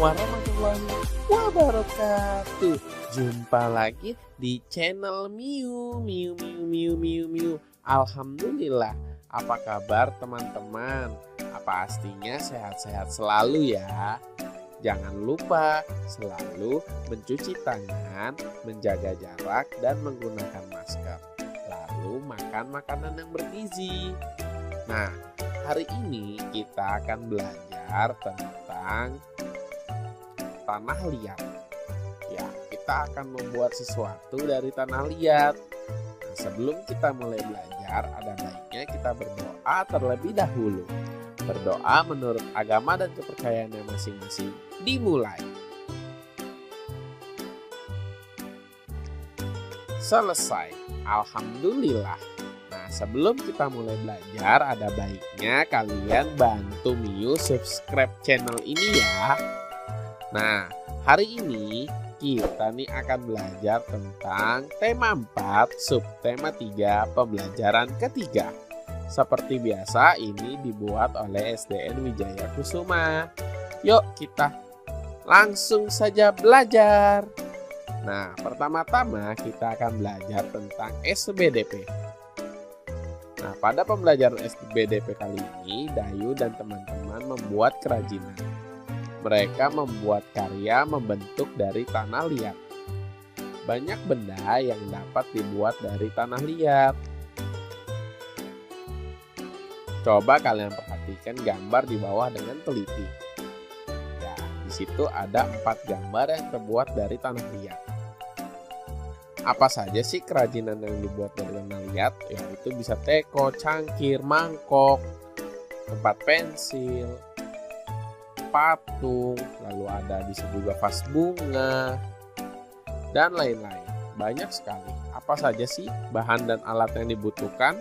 warahmatullahi wabarakatuh. Jumpa lagi di channel Miu Miu Miu Miu Miu Miu. Alhamdulillah, apa kabar teman-teman? Pastinya sehat-sehat selalu ya. Jangan lupa selalu mencuci tangan, menjaga jarak, dan menggunakan masker. Lalu makan makanan yang bergizi. Nah, hari ini kita akan belajar tentang tanah liat. Ya, kita akan membuat sesuatu dari tanah liat. Nah, sebelum kita mulai belajar, ada baiknya kita berdoa terlebih dahulu. Berdoa menurut agama dan kepercayaannya masing-masing. Dimulai. Selesai. Alhamdulillah. Nah, sebelum kita mulai belajar, ada baiknya kalian bantu Miu subscribe channel ini ya. Nah, hari ini kita nih akan belajar tentang tema 4, subtema 3, pembelajaran ketiga. Seperti biasa, ini dibuat oleh SDN Wijaya Kusuma. Yuk kita langsung saja belajar. Nah, pertama-tama kita akan belajar tentang SBDP. Nah, pada pembelajaran SBDP kali ini, Dayu dan teman-teman membuat kerajinan. Mereka membuat karya membentuk dari tanah liat. Banyak benda yang dapat dibuat dari tanah liat. Coba kalian perhatikan gambar di bawah dengan teliti. Ya, di situ ada 4 gambar yang terbuat dari tanah liat. Apa saja sih kerajinan yang dibuat dari tanah liat? Yaitu bisa teko, cangkir, mangkok, tempat pensil, patung, lalu ada bisa juga vas bunga, dan lain-lain. Banyak sekali. Apa saja sih bahan dan alat yang dibutuhkan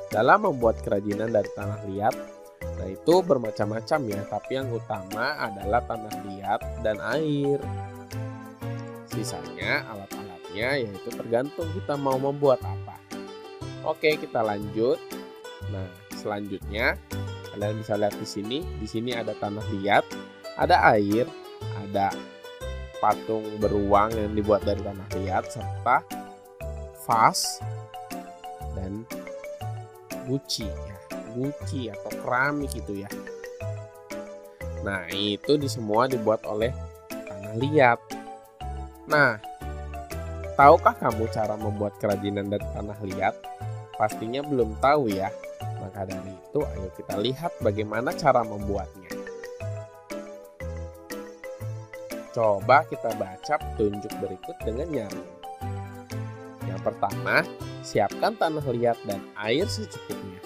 dalam membuat kerajinan dari tanah liat? Nah, itu bermacam-macam ya, tapi yang utama adalah tanah liat dan air. Sisanya alat-alatnya yaitu tergantung kita mau membuat apa. Oke, kita lanjut. Nah, selanjutnya kalian bisa lihat di sini. Di sini ada tanah liat, ada air, ada patung beruang yang dibuat dari tanah liat, serta vas dan guci ya, guci atau keramik itu ya. Nah, itu semua dibuat oleh tanah liat. Nah, tahukah kamu cara membuat kerajinan dari tanah liat? Pastinya belum tahu ya. Maka dari itu, ayo kita lihat bagaimana cara membuatnya. Coba kita baca petunjuk berikut dengan nyaring. Yang pertama, siapkan tanah liat dan air secukupnya.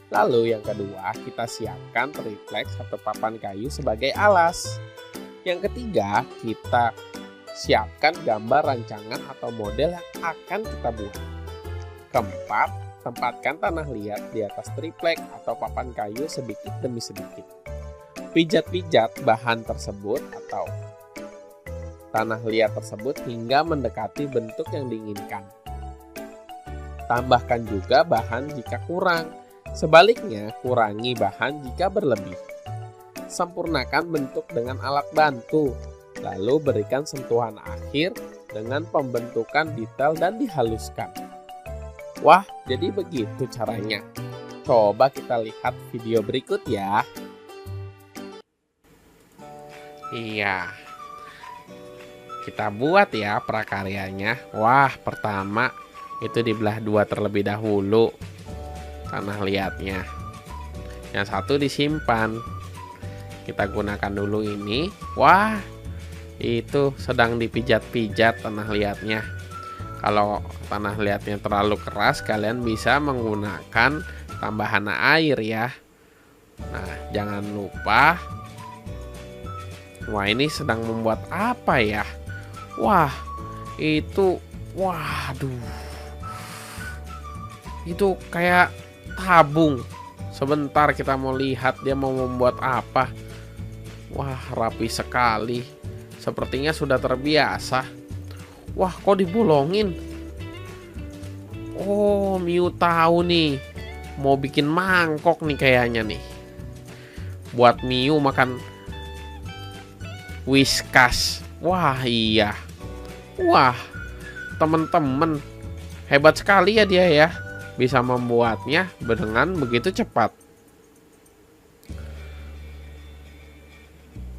Lalu yang kedua, kita siapkan tripleks atau papan kayu sebagai alas. Yang ketiga, kita siapkan gambar rancangan atau model yang akan kita buat. Keempat, tempatkan tanah liat di atas triplek atau papan kayu sedikit demi sedikit. Pijat-pijat bahan tersebut atau tanah liat tersebut hingga mendekati bentuk yang diinginkan. Tambahkan juga bahan jika kurang. Sebaliknya, kurangi bahan jika berlebih. Sempurnakan bentuk dengan alat bantu. Lalu berikan sentuhan akhir dengan pembentukan detail dan dihaluskan. Wah, jadi begitu caranya. Coba kita lihat video berikut ya. Iya. Kita buat ya prakaryanya. Wah, pertama itu dibelah 2 terlebih dahulu tanah liatnya. Yang satu disimpan. Kita gunakan dulu ini. Wah, itu sedang dipijat-pijat tanah liatnya. Kalau tanah liatnya terlalu keras, kalian bisa menggunakan tambahan air ya. Nah, jangan lupa. Wah, ini sedang membuat apa ya? Wah, itu, waduh, itu kayak tabung. Sebentar kita mau lihat dia mau membuat apa. Wah, rapi sekali. Sepertinya sudah terbiasa. Wah, kok dibolongin? Oh, Miu tahu nih. Mau bikin mangkok nih kayaknya nih. Buat Miu makan Whiskas. Wah, iya. Wah, teman-teman, hebat sekali ya dia ya. Bisa membuatnya dengan begitu cepat.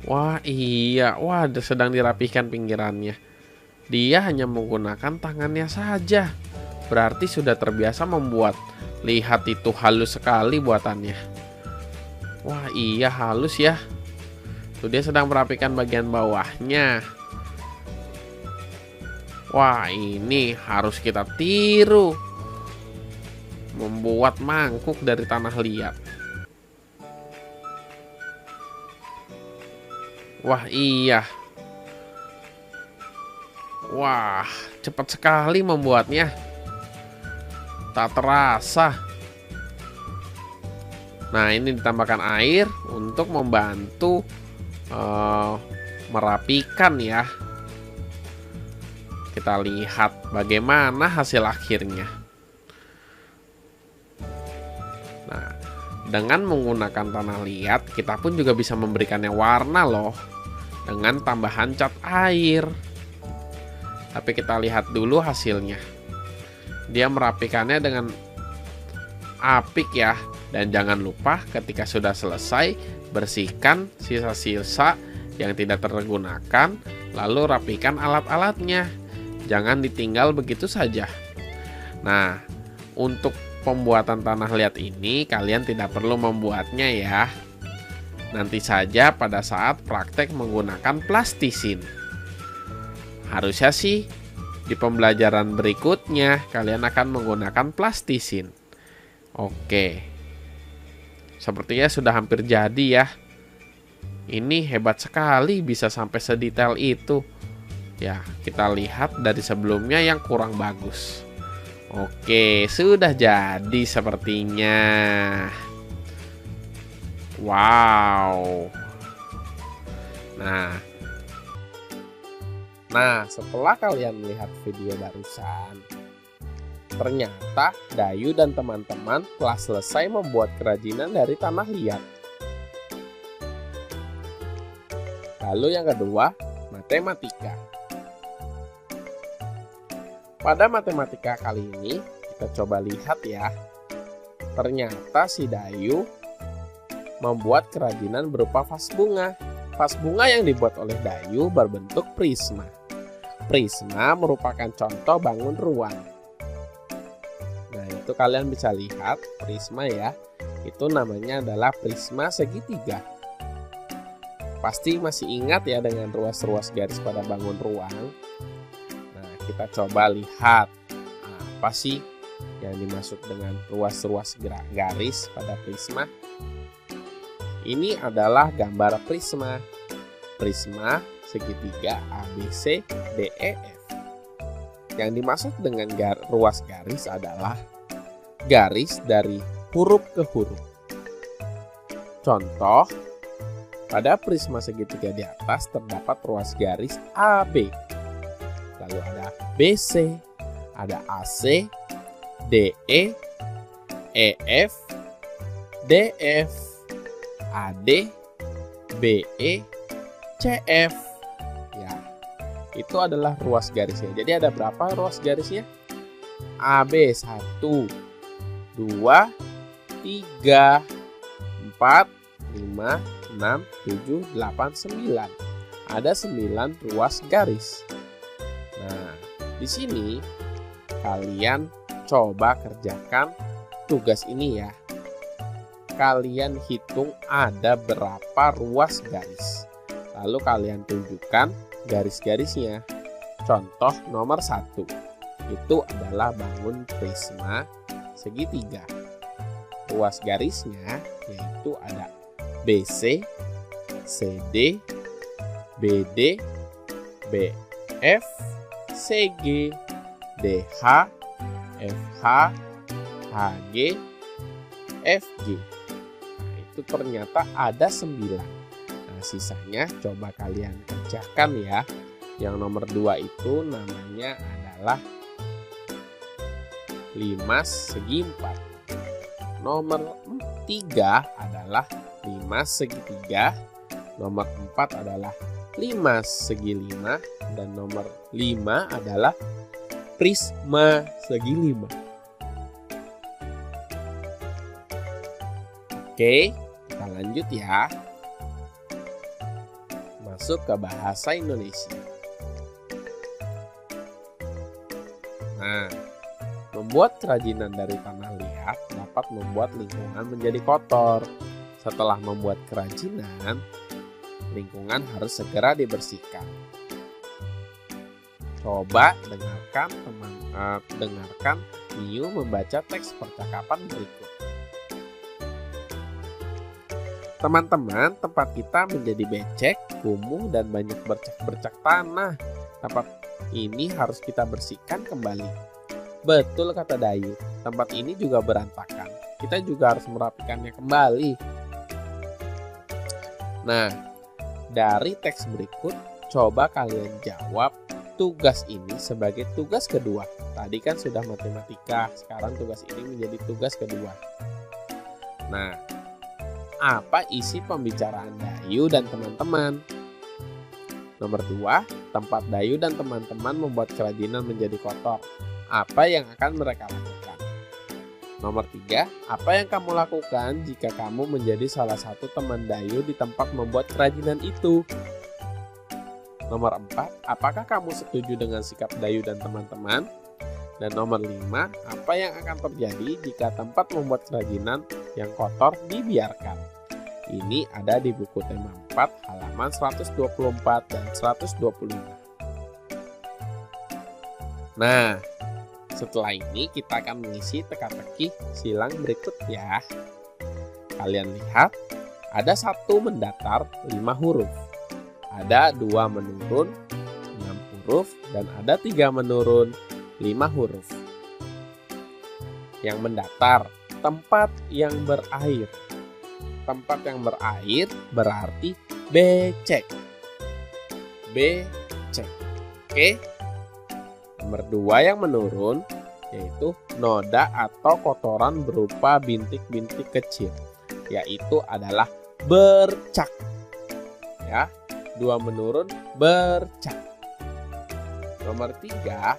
Wah, iya. Wah, sedang dirapikan pinggirannya. Dia hanya menggunakan tangannya saja. Berarti sudah terbiasa membuat. Lihat itu halus sekali buatannya. Wah, iya halus ya. Tuh dia sedang merapikan bagian bawahnya. Wah, ini harus kita tiru. Membuat mangkuk dari tanah liat. Wah, iya. Wah, cepat sekali membuatnya. Tak terasa. Nah, ini ditambahkan air untuk membantu merapikan ya. Kita lihat bagaimana hasil akhirnya. Nah, dengan menggunakan tanah liat, kita pun juga bisa memberikannya warna loh. Dengan tambahan cat air. Tapi kita lihat dulu hasilnya. Dia merapikannya dengan apik ya. Dan jangan lupa ketika sudah selesai, bersihkan sisa-sisa yang tidak tergunakan. Lalu rapikan alat-alatnya. Jangan ditinggal begitu saja. Nah, untuk pembuatan tanah liat ini kalian tidak perlu membuatnya ya. Nanti saja pada saat praktek menggunakan plastisin. Harusnya sih di pembelajaran berikutnya kalian akan menggunakan plastisin. Oke. Sepertinya sudah hampir jadi ya. Ini hebat sekali bisa sampai sedetail itu. Ya, kita lihat dari sebelumnya yang kurang bagus. Oke, sudah jadi sepertinya. Wow. Nah, setelah kalian melihat video barusan, ternyata Dayu dan teman-teman telah selesai membuat kerajinan dari tanah liat. Lalu yang kedua, matematika. Pada matematika kali ini, kita coba lihat ya. Ternyata si Dayu membuat kerajinan berupa vas bunga. Vas bunga yang dibuat oleh Dayu berbentuk prisma. Prisma merupakan contoh bangun ruang. Nah, itu kalian bisa lihat prisma ya. Itu namanya adalah prisma segitiga. Pasti masih ingat ya dengan ruas-ruas garis pada bangun ruang. Nah, kita coba lihat apa sih yang dimaksud dengan ruas-ruas garis pada prisma. Ini adalah gambar prisma. Prisma segitiga ABC DEF. Yang dimaksud dengan ruas garis adalah garis dari huruf ke huruf. Contoh, pada prisma segitiga di atas terdapat ruas garis AB. Lalu ada BC, ada AC, DE, EF, DF, AD, BE, CF. Ya, itu adalah ruas garisnya. Jadi ada berapa ruas garisnya? AB 1, 2, 3, 4, 5, 6, 7, 8, 9. Ada 9 ruas garis. Nah, di sini kalian coba kerjakan tugas ini ya. Kalian hitung ada berapa ruas garis. Lalu kalian tunjukkan garis-garisnya. Contoh nomor 1. Itu adalah bangun prisma segitiga. Ruas garisnya yaitu ada BC, CD, BD, BF, CG, DH, FH, HG, FG. Nah, itu ternyata ada 9. Nah, sisanya coba kalian kerjakan ya. Yang nomor 2 itu namanya adalah 5 segi 4. Nomor 3 adalah 5 segitiga. Nomor 4 adalah 5 segi 5, dan nomor 5 adalah prisma segi 5. Oke, kita lanjut ya. Masuk ke bahasa Indonesia. Nah, membuat kerajinan dari tanah liat dapat membuat lingkungan menjadi kotor. Setelah membuat kerajinan, lingkungan harus segera dibersihkan. Coba dengarkan Miu membaca teks percakapan berikut. Teman-teman, tempat kita menjadi becek, kumuh, dan banyak bercak-bercak tanah. Tempat ini harus kita bersihkan kembali. Betul kata Dayu, tempat ini juga berantakan. Kita juga harus merapikannya kembali. Nah, dari teks berikut, coba kalian jawab tugas ini sebagai tugas kedua. Tadi kan sudah matematika, sekarang tugas ini menjadi tugas kedua. Nah, apa isi pembicaraan Dayu dan teman-teman? Nomor 2, tempat Dayu dan teman-teman membuat kerajinan menjadi kotor. Apa yang akan mereka lakukan? Nomor 3, apa yang kamu lakukan jika kamu menjadi salah satu teman Dayu di tempat membuat kerajinan itu? Nomor 4, apakah kamu setuju dengan sikap Dayu dan teman-teman? Dan nomor 5, apa yang akan terjadi jika tempat membuat kerajinan yang kotor dibiarkan? Ini ada di buku tema 4 halaman 124 dan 125. Nah, setelah ini kita akan mengisi teka-teki silang berikut ya. Kalian lihat, ada 1 mendatar 5 huruf. Ada 2 menurun 6 huruf dan ada 3 menurun 5 huruf. Yang mendatar, tempat yang berair. Tempat yang berair berarti becek. Becek. Oke. Nomor 2 yang menurun yaitu noda atau kotoran berupa bintik-bintik kecil, yaitu adalah bercak. Ya, 2 menurun bercak. Nomor 3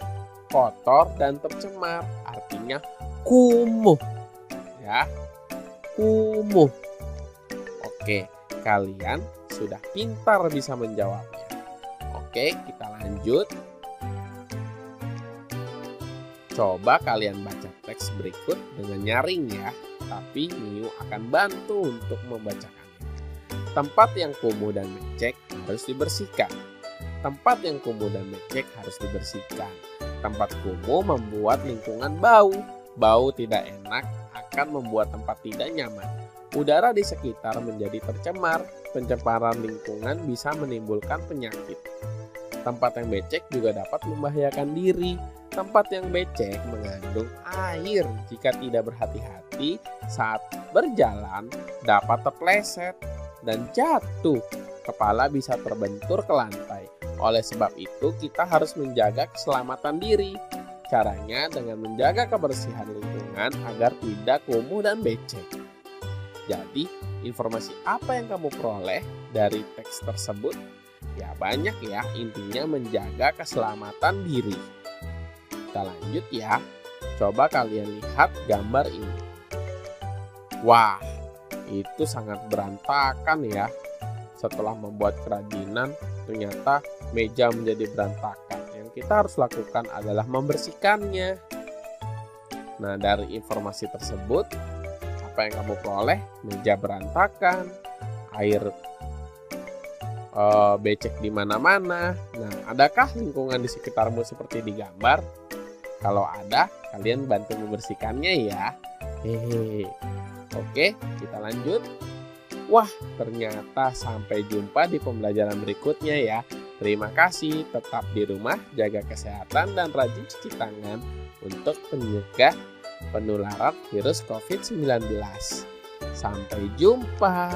kotor dan tercemar, artinya kumuh. Ya, kumuh. Oke, kalian sudah pintar bisa menjawabnya. Oke, kita lanjut. Coba kalian baca teks berikut dengan nyaring ya, tapi Miu akan bantu untuk membacakannya. Tempat yang kumuh dan becek harus dibersihkan. Tempat yang kumuh dan becek harus dibersihkan. Tempat kumuh membuat lingkungan bau. Bau tidak enak akan membuat tempat tidak nyaman. Udara di sekitar menjadi tercemar. Pencemaran lingkungan bisa menimbulkan penyakit. Tempat yang becek juga dapat membahayakan diri. Tempat yang becek mengandung air. Jika tidak berhati-hati saat berjalan dapat terpleset dan jatuh. Kepala bisa terbentur ke lantai. Oleh sebab itu kita harus menjaga keselamatan diri. Caranya dengan menjaga kebersihan lingkungan agar tidak kumuh dan becek. Jadi, informasi apa yang kamu peroleh dari teks tersebut? Ya banyak ya, intinya menjaga keselamatan diri. Kita lanjut ya. Coba kalian lihat gambar ini. Wah, itu sangat berantakan ya. Setelah membuat kerajinan, ternyata meja menjadi berantakan. Yang kita harus lakukan adalah membersihkannya. Nah, dari informasi tersebut, apa yang kamu peroleh? Meja berantakan, air becek di mana-mana. Nah, adakah lingkungan di sekitarmu seperti di gambar? Kalau ada, kalian bantu membersihkannya ya. Hehehe. Oke, kita lanjut. Wah, ternyata sampai jumpa di pembelajaran berikutnya ya. Terima kasih, tetap di rumah, jaga kesehatan dan rajin cuci tangan untuk mencegah penularan virus COVID-19. Sampai jumpa.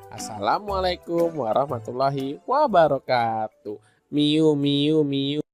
Assalamualaikum warahmatullahi wabarakatuh. Miu, miu, miu.